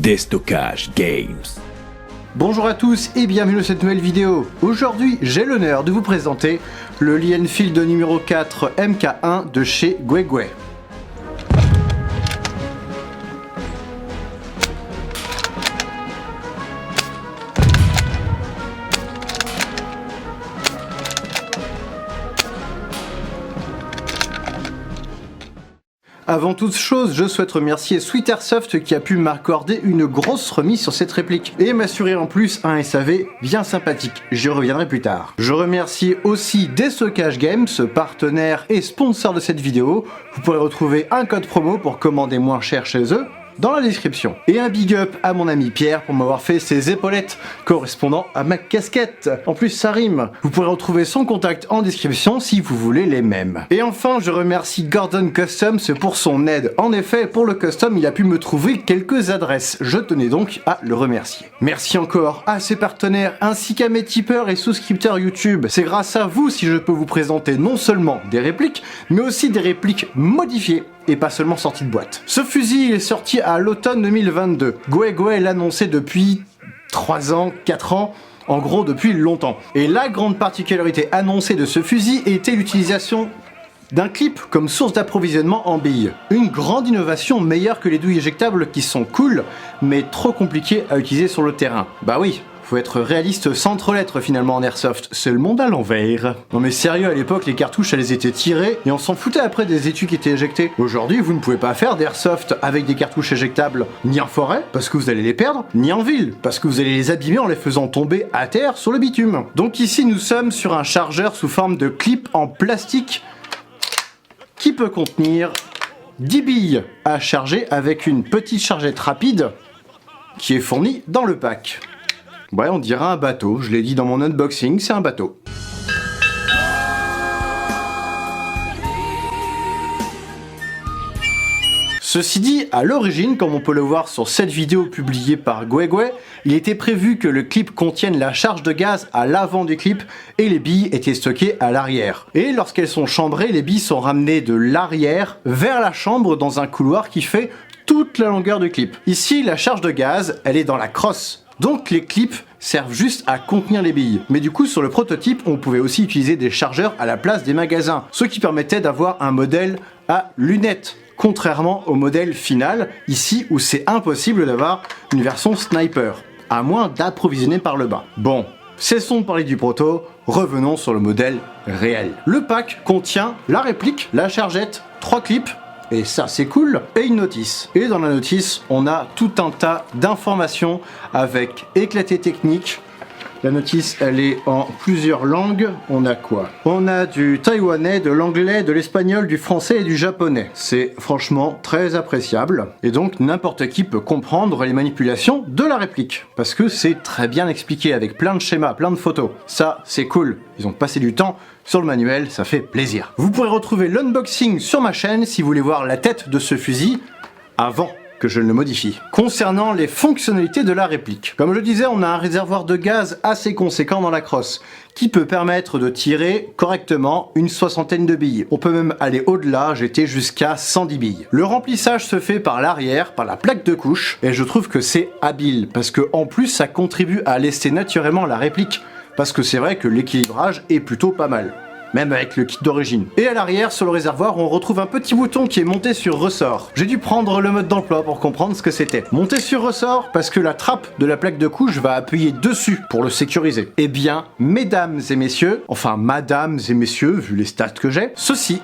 Déstockage Games. Bonjour à tous et bienvenue dans cette nouvelle vidéo. Aujourd'hui, j'ai l'honneur de vous présenter le Lee Enfield numéro 4 MK1 de chez Guegui. Avant toute chose, je souhaite remercier Sweet Airsoft qui a pu m'accorder une grosse remise sur cette réplique et m'assurer en plus un SAV bien sympathique. J'y reviendrai plus tard. Je remercie aussi Déstockage Games, partenaire et sponsor de cette vidéo. Vous pourrez retrouver un code promo pour commander moins cher chez eux dans la description. Et un big up à mon ami Pierre pour m'avoir fait ses épaulettes correspondant à ma casquette. En plus ça rime. Vous pourrez retrouver son contact en description si vous voulez les mêmes. Et enfin je remercie Gordon Customs pour son aide. En effet pour le custom il a pu me trouver quelques adresses. Je tenais donc à le remercier. Merci encore à ses partenaires ainsi qu'à mes tipeurs et souscripteurs YouTube. C'est grâce à vous si je peux vous présenter non seulement des répliques mais aussi des répliques modifiées et pas seulement sorti de boîte. Ce fusil est sorti à l'automne 2022. Guegui l'annonçait depuis 3 ans, 4 ans, en gros depuis longtemps. Et la grande particularité annoncée de ce fusil était l'utilisation d'un clip comme source d'approvisionnement en billes. Une grande innovation meilleure que les douilles éjectables qui sont cool, mais trop compliquées à utiliser sur le terrain. Bah oui, faut être réaliste sans trop l'être finalement en airsoft, c'est le monde à l'envers. Non mais sérieux, à l'époque les cartouches elles étaient tirées et on s'en foutait après des étuis qui étaient éjectés. Aujourd'hui vous ne pouvez pas faire d'airsoft avec des cartouches éjectables ni en forêt parce que vous allez les perdre, ni en ville parce que vous allez les abîmer en les faisant tomber à terre sur le bitume. Donc ici nous sommes sur un chargeur sous forme de clip en plastique qui peut contenir 10 billes à charger avec une petite chargette rapide qui est fournie dans le pack. Ouais, on dirait un bateau, je l'ai dit dans mon unboxing, c'est un bateau. Ceci dit, à l'origine, comme on peut le voir sur cette vidéo publiée par Guegui, il était prévu que le clip contienne la charge de gaz à l'avant du clip et les billes étaient stockées à l'arrière. Et lorsqu'elles sont chambrées, les billes sont ramenées de l'arrière vers la chambre dans un couloir qui fait toute la longueur du clip. Ici, la charge de gaz, elle est dans la crosse. Donc les clips servent juste à contenir les billes. Mais du coup sur le prototype on pouvait aussi utiliser des chargeurs à la place des magasins, ce qui permettait d'avoir un modèle à lunettes, contrairement au modèle final, ici où c'est impossible d'avoir une version sniper, à moins d'approvisionner par le bas. Bon, cessons de parler du proto, revenons sur le modèle réel. Le pack contient la réplique, la chargette, 3 clips, et ça c'est cool, et une notice. Et dans la notice, on a tout un tas d'informations avec éclaté technique. La notice, elle est en plusieurs langues. On a quoi? On a du taïwanais, de l'anglais, de l'espagnol, du français et du japonais. C'est franchement très appréciable. Et donc, n'importe qui peut comprendre les manipulations de la réplique. Parce que c'est très bien expliqué avec plein de schémas, plein de photos. Ça, c'est cool. Ils ont passé du temps sur le manuel, ça fait plaisir. Vous pourrez retrouver l'unboxing sur ma chaîne si vous voulez voir la tête de ce fusil avant que je ne le modifie. Concernant les fonctionnalités de la réplique, comme je disais, on a un réservoir de gaz assez conséquent dans la crosse, qui peut permettre de tirer correctement une 60aine de billes. On peut même aller au-delà, j'étais jusqu'à 110 billes. Le remplissage se fait par l'arrière, par la plaque de couche, et je trouve que c'est habile, parce que en plus ça contribue à lester naturellement la réplique, parce que c'est vrai que l'équilibrage est plutôt pas mal, même avec le kit d'origine. Et à l'arrière, sur le réservoir, on retrouve un petit bouton qui est monté sur ressort. J'ai dû prendre le mode d'emploi pour comprendre ce que c'était. Monté sur ressort parce que la trappe de la plaque de couche va appuyer dessus pour le sécuriser. Eh bien, mesdames et messieurs, enfin madames et messieurs, vu les stats que j'ai, ceci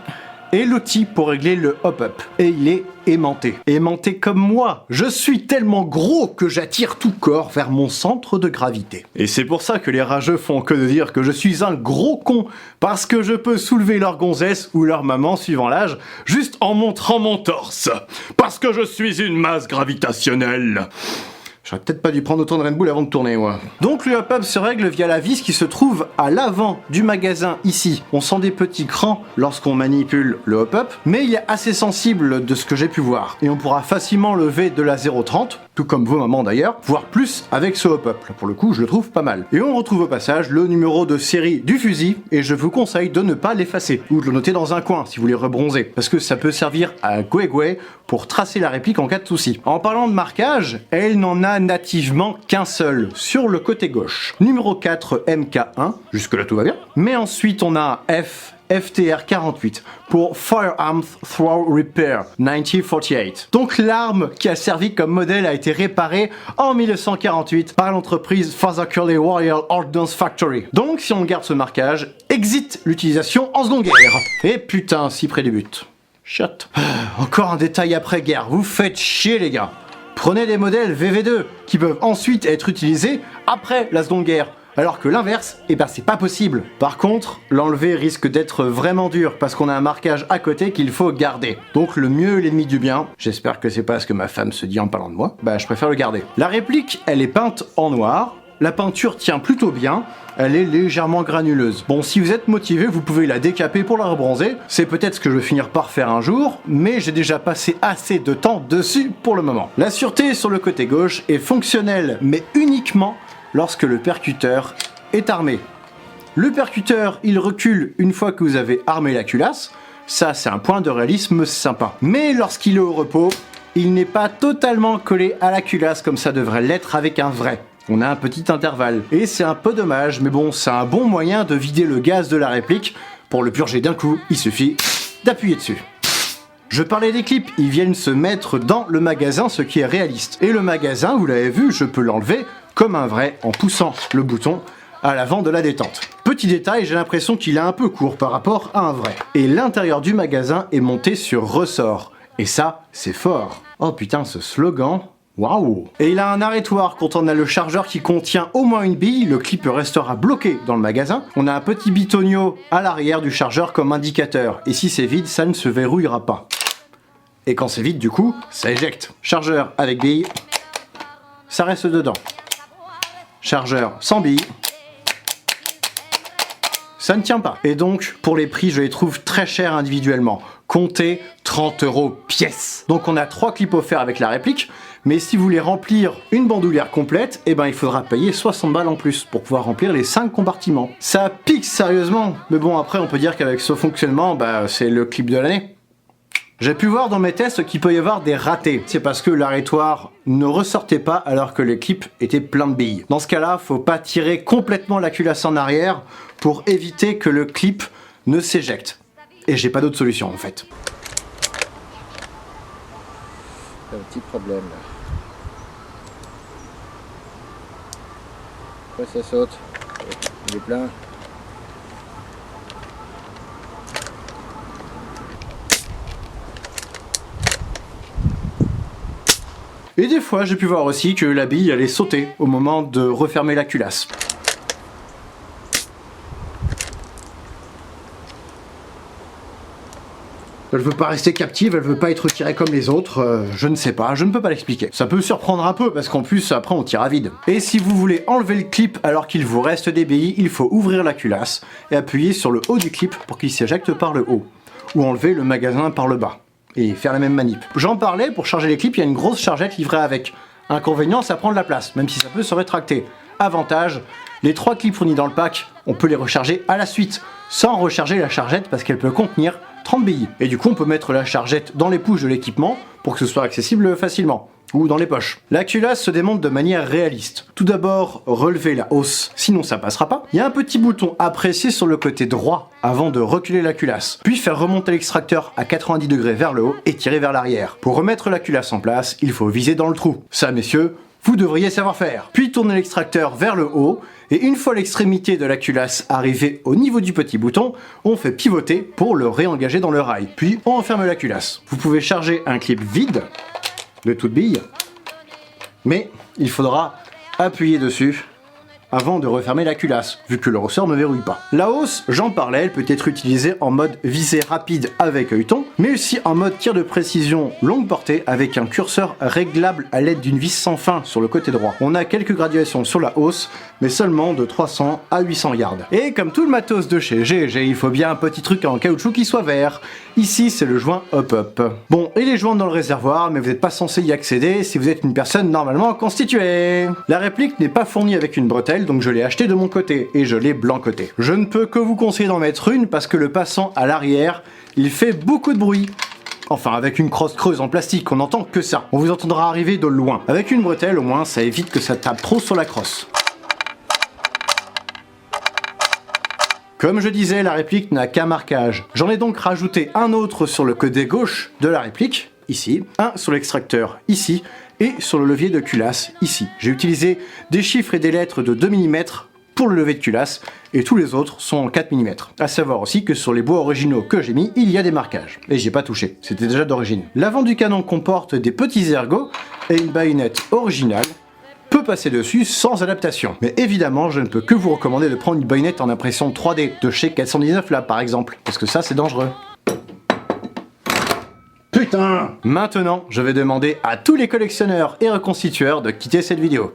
est l'outil pour régler le hop-up. Et il est aimanté. Aimanté comme moi. Je suis tellement gros que j'attire tout corps vers mon centre de gravité. Et c'est pour ça que les rageux font que de dire que je suis un gros con, parce que je peux soulever leur gonzesse ou leur maman, suivant l'âge, juste en montrant mon torse. Parce que je suis une masse gravitationnelle. J'aurais peut-être pas dû prendre autant de Red Bull avant de tourner, moi. Donc le hop-up se règle via la vis qui se trouve à l'avant du magasin ici. On sent des petits crans lorsqu'on manipule le hop-up, mais il est assez sensible de ce que j'ai pu voir. Et on pourra facilement lever de la 0,30, tout comme vos mamans d'ailleurs, voire plus avec ce hop-up. Là, pour le coup, je le trouve pas mal. Et on retrouve au passage le numéro de série du fusil, et je vous conseille de ne pas l'effacer, ou de le noter dans un coin si vous voulez rebronzer, parce que ça peut servir à Guegui pour tracer la réplique en cas de souci. En parlant de marquage, elle n'en a nativement qu'un seul, sur le côté gauche. Numéro 4 MK1, jusque-là tout va bien. Mais ensuite on a FTR 48 pour Firearms Throw Repair 1948. Donc l'arme qui a servi comme modèle a été réparée en 1948 par l'entreprise Father Curly Royal Ordnance Factory. Donc si on garde ce marquage, exit l'utilisation en seconde guerre. Et putain, si près du but. Shot. Encore un détail après-guerre, vous faites chier les gars. Prenez des modèles VV2 qui peuvent ensuite être utilisés après la seconde guerre. Alors que l'inverse, eh ben c'est pas possible. Par contre, l'enlever risque d'être vraiment dur parce qu'on a un marquage à côté qu'il faut garder. Donc le mieux est l'ennemi du bien. J'espère que c'est pas ce que ma femme se dit en parlant de moi. Bah je préfère le garder. La réplique, elle est peinte en noir. La peinture tient plutôt bien, elle est légèrement granuleuse. Bon, si vous êtes motivé, vous pouvez la décaper pour la rebronzer. C'est peut-être ce que je vais finir par faire un jour, mais j'ai déjà passé assez de temps dessus pour le moment. La sûreté sur le côté gauche est fonctionnelle, mais uniquement lorsque le percuteur est armé. Le percuteur, il recule une fois que vous avez armé la culasse. Ça, c'est un point de réalisme sympa. Mais lorsqu'il est au repos, il n'est pas totalement collé à la culasse comme ça devrait l'être avec un vrai. On a un petit intervalle. Et c'est un peu dommage, mais bon, c'est un bon moyen de vider le gaz de la réplique. Pour le purger d'un coup, il suffit d'appuyer dessus. Je parlais des clips, ils viennent se mettre dans le magasin, ce qui est réaliste. Et le magasin, vous l'avez vu, je peux l'enlever comme un vrai en poussant le bouton à l'avant de la détente. Petit détail, j'ai l'impression qu'il est un peu court par rapport à un vrai. Et l'intérieur du magasin est monté sur ressort. Et ça, c'est fort. Oh putain, ce slogan... Waouh! Et il a un arrêtoir quand on a le chargeur qui contient au moins une bille, le clip restera bloqué dans le magasin. On a un petit bitonio à l'arrière du chargeur comme indicateur, et si c'est vide, ça ne se verrouillera pas. Et quand c'est vide, du coup, ça éjecte. Chargeur avec bille, ça reste dedans. Chargeur sans bille, ça ne tient pas. Et donc, pour les prix, je les trouve très chers individuellement. Comptez 30 € pièce. Donc on a 3 clips offerts avec la réplique, mais si vous voulez remplir une bandoulière complète, eh ben il faudra payer 60 balles en plus pour pouvoir remplir les 5 compartiments. Ça pique sérieusement, mais bon après on peut dire qu'avec ce fonctionnement, bah c'est le clip de l'année. J'ai pu voir dans mes tests qu'il peut y avoir des ratés. C'est parce que l'arrêtoir ne ressortait pas alors que les clips étaient pleins de billes. Dans ce cas-là, faut pas tirer complètement la culasse en arrière pour éviter que le clip ne s'éjecte. Et j'ai pas d'autre solution en fait. Un petit problème là. Après ça saute. Il est plein. Et des fois, j'ai pu voir aussi que la bille allait sauter au moment de refermer la culasse. Elle veut pas rester captive, elle veut pas être tirée comme les autres, je ne sais pas, je ne peux pas l'expliquer. Ça peut surprendre un peu parce qu'en plus après on tire à vide. Et si vous voulez enlever le clip alors qu'il vous reste des billes, il faut ouvrir la culasse et appuyer sur le haut du clip pour qu'il s'éjecte par le haut. Ou enlever le magasin par le bas. Et faire la même manip. J'en parlais, pour charger les clips, il y a une grosse chargette livrée avec. Inconvénient, ça prend de la place, même si ça peut se rétracter. Avantage, les 3 clips fournis dans le pack, on peut les recharger à la suite, sans recharger la chargette parce qu'elle peut contenir 30 billes. Et du coup, on peut mettre la chargette dans les pouches de l'équipement pour que ce soit accessible facilement. Ou dans les poches. La culasse se démonte de manière réaliste. Tout d'abord, relevez la hausse, sinon ça passera pas. Il y a un petit bouton à presser sur le côté droit avant de reculer la culasse. Puis faire remonter l'extracteur à 90 degrés vers le haut et tirer vers l'arrière. Pour remettre la culasse en place, il faut viser dans le trou. Ça, messieurs, vous devriez savoir faire. Puis tournez l'extracteur vers le haut, et une fois l'extrémité de la culasse arrivée au niveau du petit bouton, on fait pivoter pour le réengager dans le rail. Puis on enferme la culasse. Vous pouvez charger un clip vide, de toute bille, mais il faudra appuyer dessus avant de refermer la culasse, vu que le ressort ne verrouille pas. La hausse, j'en parlais, elle peut être utilisée en mode visée rapide avec œilleton, mais aussi en mode tir de précision longue portée avec un curseur réglable à l'aide d'une vis sans fin sur le côté droit. On a quelques graduations sur la hausse, mais seulement de 300 à 800 yards. Et comme tout le matos de chez GG, il faut bien un petit truc en caoutchouc qui soit vert. Ici, c'est le joint hop-up. Bon, il est joint dans le réservoir, mais vous n'êtes pas censé y accéder si vous êtes une personne normalement constituée. La réplique n'est pas fournie avec une bretelle, donc je l'ai acheté de mon côté, et je l'ai blancoté. Je ne peux que vous conseiller d'en mettre une parce que le passant à l'arrière, il fait beaucoup de bruit. Enfin, avec une crosse creuse en plastique, on n'entend que ça. On vous entendra arriver de loin. Avec une bretelle, au moins, ça évite que ça tape trop sur la crosse. Comme je disais, la réplique n'a qu'un marquage. J'en ai donc rajouté un autre sur le côté gauche de la réplique, ici, un sur l'extracteur, ici, et sur le levier de culasse, ici. J'ai utilisé des chiffres et des lettres de 2 mm pour le levier de culasse, et tous les autres sont en 4 mm. À savoir aussi que sur les bois originaux que j'ai mis, il y a des marquages. Et j'y ai pas touché, c'était déjà d'origine. L'avant du canon comporte des petits ergots et une baïonnette originale, peut passer dessus sans adaptation. Mais évidemment, je ne peux que vous recommander de prendre une baïonnette en impression 3D, de chez 419 là par exemple, parce que ça c'est dangereux. Putain! Maintenant, je vais demander à tous les collectionneurs et reconstitueurs de quitter cette vidéo.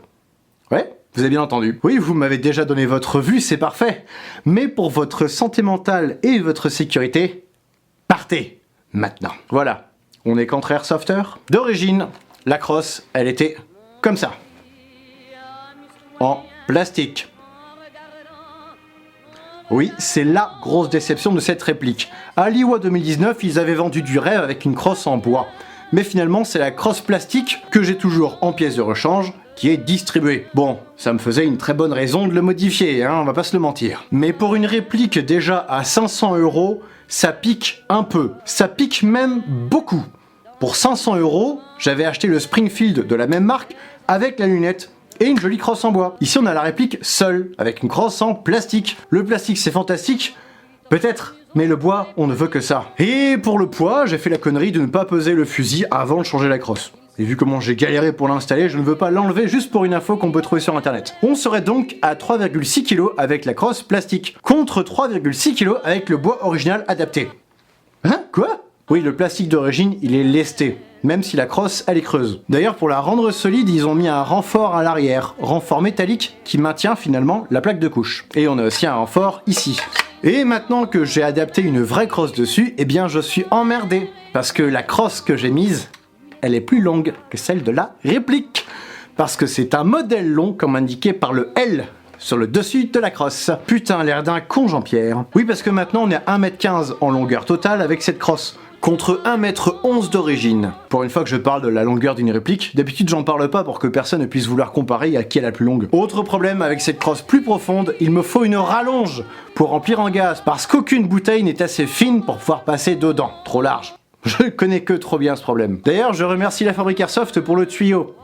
Ouais? Vous avez bien entendu. Oui, vous m'avez déjà donné votre vue, c'est parfait. Mais pour votre santé mentale et votre sécurité, partez maintenant. Voilà, on est contre Airsofter. D'origine, la crosse, elle était comme ça. En plastique. Oui, c'est la grosse déception de cette réplique. À l'IWA 2019, ils avaient vendu du rêve avec une crosse en bois. Mais finalement, c'est la crosse plastique que j'ai toujours en pièces de rechange qui est distribuée. Bon, ça me faisait une très bonne raison de le modifier, hein, on va pas se le mentir. Mais pour une réplique déjà à 500 €, ça pique un peu. Ça pique même beaucoup. Pour 500 €, j'avais acheté le Springfield de la même marque avec la lunette et une jolie crosse en bois. Ici on a la réplique seule, avec une crosse en plastique. Le plastique c'est fantastique, peut-être, mais le bois on ne veut que ça. Et pour le poids, j'ai fait la connerie de ne pas peser le fusil avant de changer la crosse. Et vu comment j'ai galéré pour l'installer, je ne veux pas l'enlever juste pour une info qu'on peut trouver sur internet. On serait donc à 3,6 kg avec la crosse plastique, contre 3,6 kg avec le bois original adapté. Hein? Quoi? Oui, le plastique d'origine, il est lesté, même si la crosse, elle est creuse. D'ailleurs, pour la rendre solide, ils ont mis un renfort à l'arrière, renfort métallique qui maintient finalement la plaque de couche. Et on a aussi un renfort ici. Et maintenant que j'ai adapté une vraie crosse dessus, eh bien je suis emmerdé, parce que la crosse que j'ai mise, elle est plus longue que celle de la réplique. Parce que c'est un modèle long, comme indiqué par le L sur le dessus de la crosse. Putain, l'air d'un con Jean-Pierre. Oui, parce que maintenant on est à 1,15 m en longueur totale avec cette crosse, contre 1,11 m d'origine. Pour une fois que je parle de la longueur d'une réplique, d'habitude j'en parle pas pour que personne ne puisse vouloir comparer à qui est la plus longue. Autre problème avec cette crosse plus profonde, il me faut une rallonge pour remplir en gaz, parce qu'aucune bouteille n'est assez fine pour pouvoir passer dedans. Trop large. Je connais que trop bien ce problème. D'ailleurs, je remercie la fabrique Airsoft pour le tuyau.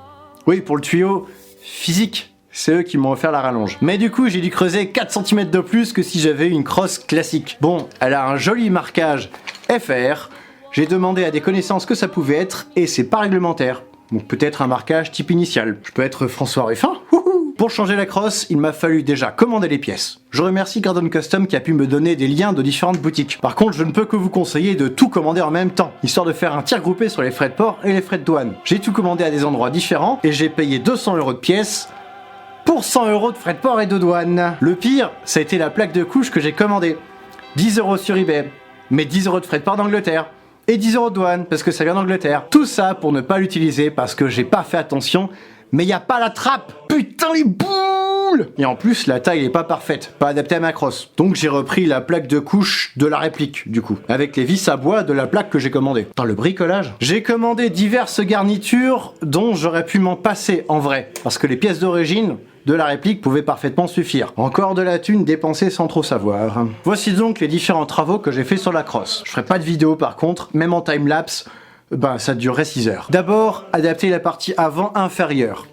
Oui, pour le tuyau physique. C'est eux qui m'ont offert la rallonge. Mais du coup, j'ai dû creuser 4 cm de plus que si j'avais eu une crosse classique. Bon, elle a un joli marquage FR. J'ai demandé à des connaissances que ça pouvait être, et c'est pas réglementaire. Donc peut-être un marquage type initial. Je peux être François Ruffin. Pour changer la crosse, il m'a fallu déjà commander les pièces. Je remercie Gordon Custom qui a pu me donner des liens de différentes boutiques. Par contre, je ne peux que vous conseiller de tout commander en même temps, histoire de faire un tir groupé sur les frais de port et les frais de douane. J'ai tout commandé à des endroits différents, et j'ai payé 200 € de pièces, pour 100 € de frais de port et de douane. Le pire, ça a été la plaque de couche que j'ai commandée. 10 € sur eBay, mais 10 € de frais de port d'Angleterre. Et 10 € de douane, parce que ça vient d'Angleterre. Tout ça pour ne pas l'utiliser, parce que j'ai pas fait attention, mais y a pas la trappe. Putain les boules! Et en plus, la taille est pas parfaite, pas adaptée à ma crosse. Donc j'ai repris la plaque de couche de la réplique, du coup, avec les vis à bois de la plaque que j'ai commandée. Dans le bricolage, j'ai commandé diverses garnitures dont j'aurais pu m'en passer en vrai, parce que les pièces d'origine de la réplique pouvaient parfaitement suffire. Encore de la thune dépensée sans trop savoir. Voici donc les différents travaux que j'ai fait sur la crosse. Je ferai pas de vidéo par contre, même en timelapse, ça durerait 6 heures. D'abord, adapter la partie avant inférieure,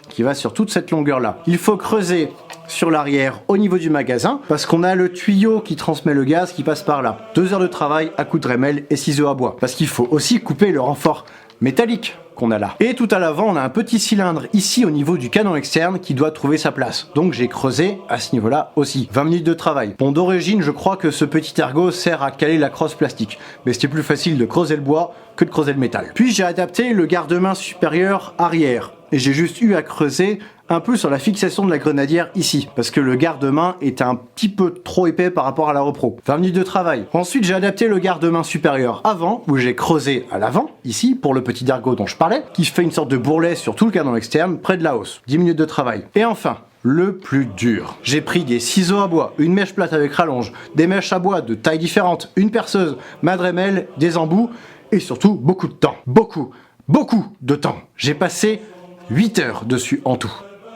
qui va sur toute cette longueur là. Il faut creuser sur l'arrière au niveau du magasin, parce qu'on a le tuyau qui transmet le gaz qui passe par là. 2 heures de travail à coups de Dremel et ciseaux à bois. Parce qu'il faut aussi couper le renfort métallique qu'on a là. Et tout à l'avant, on a un petit cylindre ici au niveau du canon externe qui doit trouver sa place. Donc j'ai creusé à ce niveau-là aussi. 20 minutes de travail. Bon, d'origine, je crois que ce petit ergot sert à caler la crosse plastique. Mais c'était plus facile de creuser le bois que de creuser le métal. Puis j'ai adapté le garde-main supérieur arrière. Et j'ai juste eu à creuser un peu sur la fixation de la grenadière ici, parce que le garde-main est un petit peu trop épais par rapport à la repro. 20 minutes de travail. Ensuite, j'ai adapté le garde-main supérieur avant, où j'ai creusé à l'avant, ici, pour le petit ergot dont je parlais, qui fait une sorte de bourrelet sur tout le canon externe, près de la hausse. 10 minutes de travail. Et enfin, le plus dur. J'ai pris des ciseaux à bois, une mèche plate avec rallonge, des mèches à bois de tailles différentes, une perceuse, ma Dremel, des embouts, et surtout beaucoup de temps. Beaucoup de temps. J'ai passé 8 heures dessus en tout.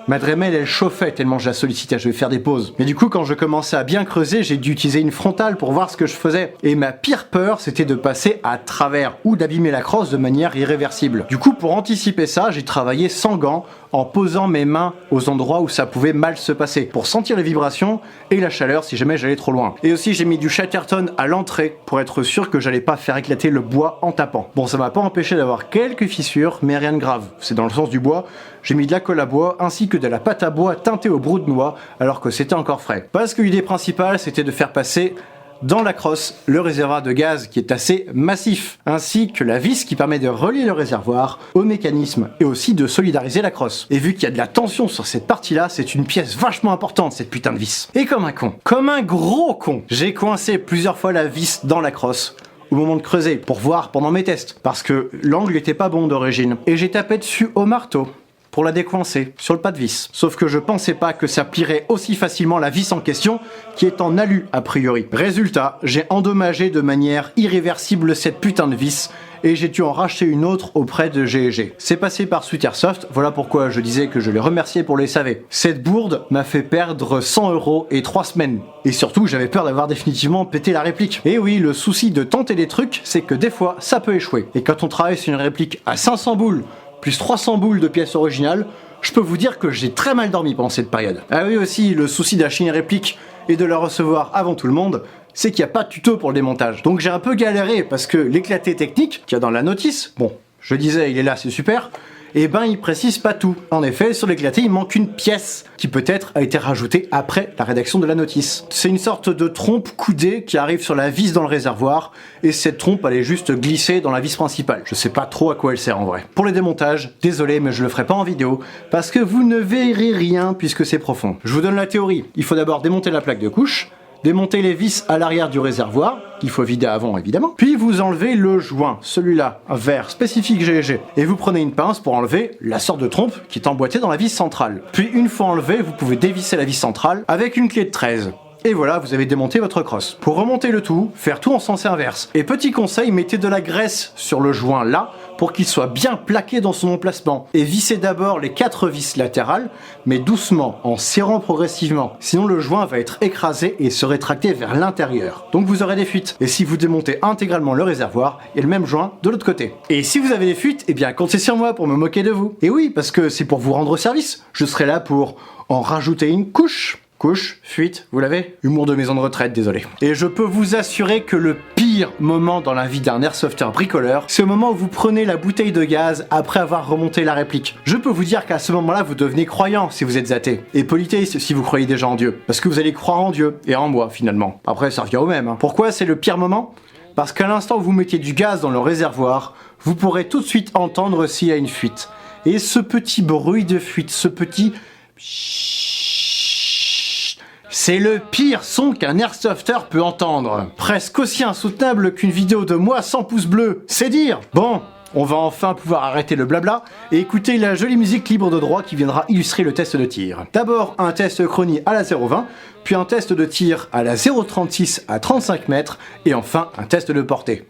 Ma Dremel, elle chauffait tellement je la sollicitais, je vais faire des pauses. Mais du coup, quand je commençais à bien creuser, j'ai dû utiliser une frontale pour voir ce que je faisais. Et ma pire peur, c'était de passer à travers ou d'abîmer la crosse de manière irréversible. Du coup, pour anticiper ça, j'ai travaillé sans gants, en posant mes mains aux endroits où ça pouvait mal se passer, pour sentir les vibrations et la chaleur si jamais j'allais trop loin. Et aussi, j'ai mis du Chatterton à l'entrée pour être sûr que j'allais pas faire éclater le bois en tapant. Bon, ça m'a pas empêché d'avoir quelques fissures, mais rien de grave. C'est dans le sens du bois. J'ai mis de la colle à bois ainsi que de la pâte à bois teintée au brou de noix alors que c'était encore frais. Parce que l'idée principale, c'était de faire passer dans la crosse le réservoir de gaz qui est assez massif, ainsi que la vis qui permet de relier le réservoir au mécanisme et aussi de solidariser la crosse. Et vu qu'il y a de la tension sur cette partie-là, c'est une pièce vachement importante cette putain de vis. Et comme un con, comme un gros con, j'ai coincé plusieurs fois la vis dans la crosse au moment de creuser pour voir pendant mes tests, parce que l'angle n'était pas bon d'origine. Et j'ai tapé dessus au marteau pour la décoincer sur le pas de vis. Sauf que je pensais pas que ça plierait aussi facilement la vis en question, qui est en alu a priori. Résultat, j'ai endommagé de manière irréversible cette putain de vis, et j'ai dû en racheter une autre auprès de G&G. C'est passé par Sweet Airsoft, voilà pourquoi je disais que je les remerciais pour les SAV. Cette bourde m'a fait perdre 100 € et 3 semaines. Et surtout, j'avais peur d'avoir définitivement pété la réplique. Et oui, le souci de tenter des trucs, c'est que des fois, ça peut échouer. Et quand on travaille sur une réplique à 500 boules, plus 300 boules de pièces originales, je peux vous dire que j'ai très mal dormi pendant cette période. Ah oui aussi, le souci d'acheter une réplique et de la recevoir avant tout le monde, c'est qu'il n'y a pas de tuto pour le démontage. Donc j'ai un peu galéré parce que l'éclaté technique qu'il y a dans la notice, bon, je disais il est là, c'est super, et ben il précise pas tout. En effet, sur l'éclaté, il manque une pièce qui peut-être a été rajoutée après la rédaction de la notice. C'est une sorte de trompe coudée qui arrive sur la vis dans le réservoir, et cette trompe elle est juste glissée dans la vis principale. Je sais pas trop à quoi elle sert en vrai. Pour les démontages, désolé mais je le ferai pas en vidéo, parce que vous ne verrez rien puisque c'est profond. Je vous donne la théorie. Il faut d'abord démonter la plaque de couche, démonter les vis à l'arrière du réservoir, qu'il faut vider avant évidemment, puis vous enlevez le joint, celui-là, vert spécifique G&G, et vous prenez une pince pour enlever la sorte de trompe qui est emboîtée dans la vis centrale. Puis une fois enlevé, vous pouvez dévisser la vis centrale avec une clé de 13. Et voilà, vous avez démonté votre crosse. Pour remonter le tout, faire tout en sens inverse. Et petit conseil, mettez de la graisse sur le joint là, pour qu'il soit bien plaqué dans son emplacement. Et vissez d'abord les 4 vis latérales, mais doucement, en serrant progressivement. Sinon le joint va être écrasé et se rétracter vers l'intérieur. Donc vous aurez des fuites. Et si vous démontez intégralement le réservoir, il y a le même joint de l'autre côté. Et si vous avez des fuites, eh bien comptez sur moi pour me moquer de vous. Et oui, parce que c'est pour vous rendre service. Je serai là pour en rajouter une couche. Couche, fuite, vous l'avez? Humour de maison de retraite, désolé. Et je peux vous assurer que le pire moment dans la vie d'un airsofter bricoleur, c'est au moment où vous prenez la bouteille de gaz après avoir remonté la réplique. Je peux vous dire qu'à ce moment-là, vous devenez croyant si vous êtes athée. Et polythéiste si vous croyez déjà en Dieu. Parce que vous allez croire en Dieu, et en moi finalement. Après, ça revient au même. Hein. Pourquoi c'est le pire moment? Parce qu'à l'instant où vous mettiez du gaz dans le réservoir, vous pourrez tout de suite entendre s'il y a une fuite. Et ce petit bruit de fuite, ce petit... c'est le pire son qu'un airsofter peut entendre. Presque aussi insoutenable qu'une vidéo de moi sans pouce bleu, c'est dire. Bon, on va enfin pouvoir arrêter le blabla et écouter la jolie musique libre de droit qui viendra illustrer le test de tir. D'abord un test chronie à la 0,20, puis un test de tir à la 0,36 à 35 mètres, et enfin un test de portée.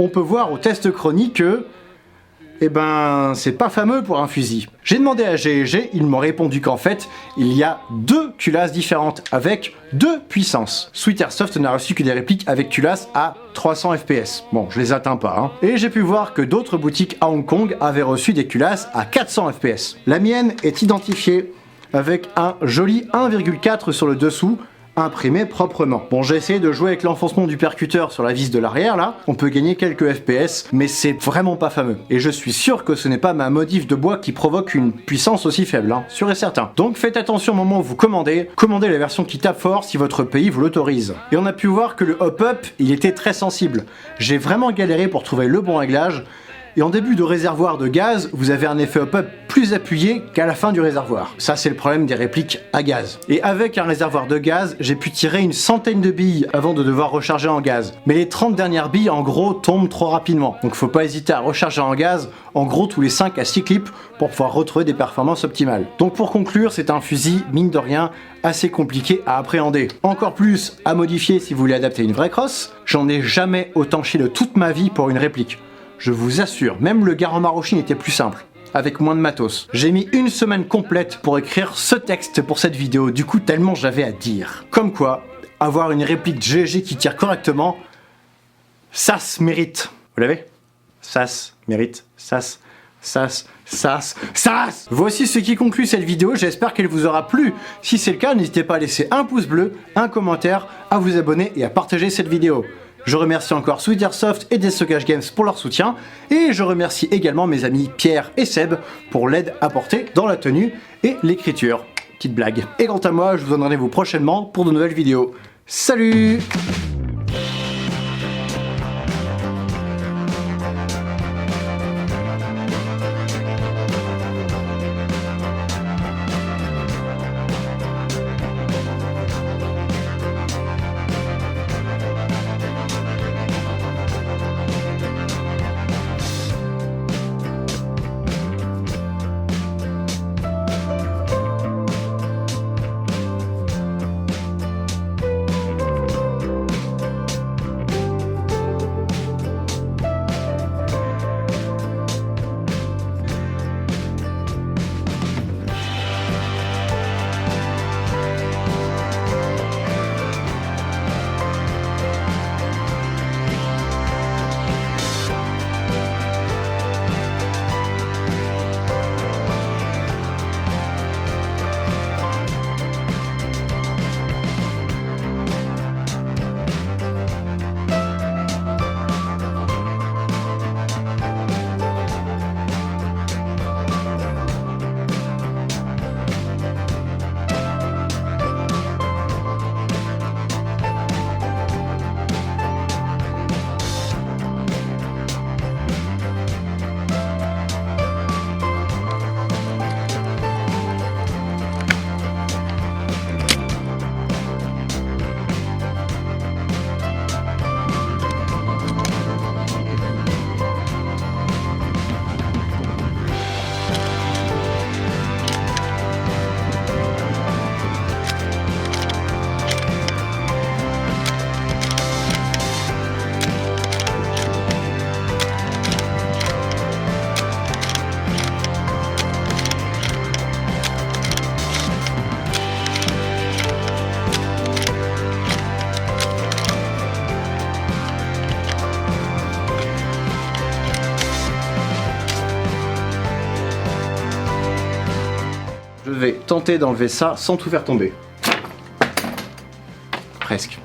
on peut voir au test chronique que eh ben, c'est pas fameux pour un fusil. J'ai demandé à G&G, ils m'ont répondu qu'en fait, il y a 2 culasses différentes avec 2 puissances. Sweet Airsoft n'a reçu que des répliques avec culasse à 300 fps. Bon, je les atteins pas, hein. Et j'ai pu voir que d'autres boutiques à Hong Kong avaient reçu des culasses à 400 fps. La mienne est identifiée avec un joli 1,4 sur le dessous, imprimé proprement. Bon, j'ai essayé de jouer avec l'enfoncement du percuteur sur la vis de l'arrière là, on peut gagner quelques FPS, mais c'est vraiment pas fameux. Et je suis sûr que ce n'est pas ma modif de bois qui provoque une puissance aussi faible, hein, sûr et certain. Donc faites attention au moment où vous commandez la version qui tape fort si votre pays vous l'autorise. Et on a pu voir que le hop-up, il était très sensible. J'ai vraiment galéré pour trouver le bon réglage, et en début de réservoir de gaz, vous avez un effet hop-up plus appuyé qu'à la fin du réservoir. Ça, c'est le problème des répliques à gaz. Et avec un réservoir de gaz, j'ai pu tirer une centaine de billes avant de devoir recharger en gaz. Mais les 30 dernières billes, en gros, tombent trop rapidement. Donc faut pas hésiter à recharger en gaz, en gros tous les 5 à 6 clips, pour pouvoir retrouver des performances optimales. Donc pour conclure, c'est un fusil, mine de rien, assez compliqué à appréhender. Encore plus à modifier si vous voulez adapter une vraie crosse. J'en ai jamais autant chié de toute ma vie pour une réplique. Je vous assure, même le Garand Marochine était plus simple, avec moins de matos. J'ai mis une semaine complète pour écrire ce texte pour cette vidéo, du coup tellement j'avais à dire. Comme quoi, avoir une réplique G&G qui tire correctement, ça se mérite. Vous l'avez? Ça se mérite, ça se... Voici ce qui conclut cette vidéo, j'espère qu'elle vous aura plu. Si c'est le cas, n'hésitez pas à laisser un pouce bleu, un commentaire, à vous abonner et à partager cette vidéo. Je remercie encore Sweet Airsoft et Destockage Games pour leur soutien, et je remercie également mes amis Pierre et Seb pour l'aide apportée dans la tenue et l'écriture. Petite blague. Et quant à moi, je vous donne rendez-vous prochainement pour de nouvelles vidéos. Salut! Je vais tenter d'enlever ça sans tout faire tomber. Presque.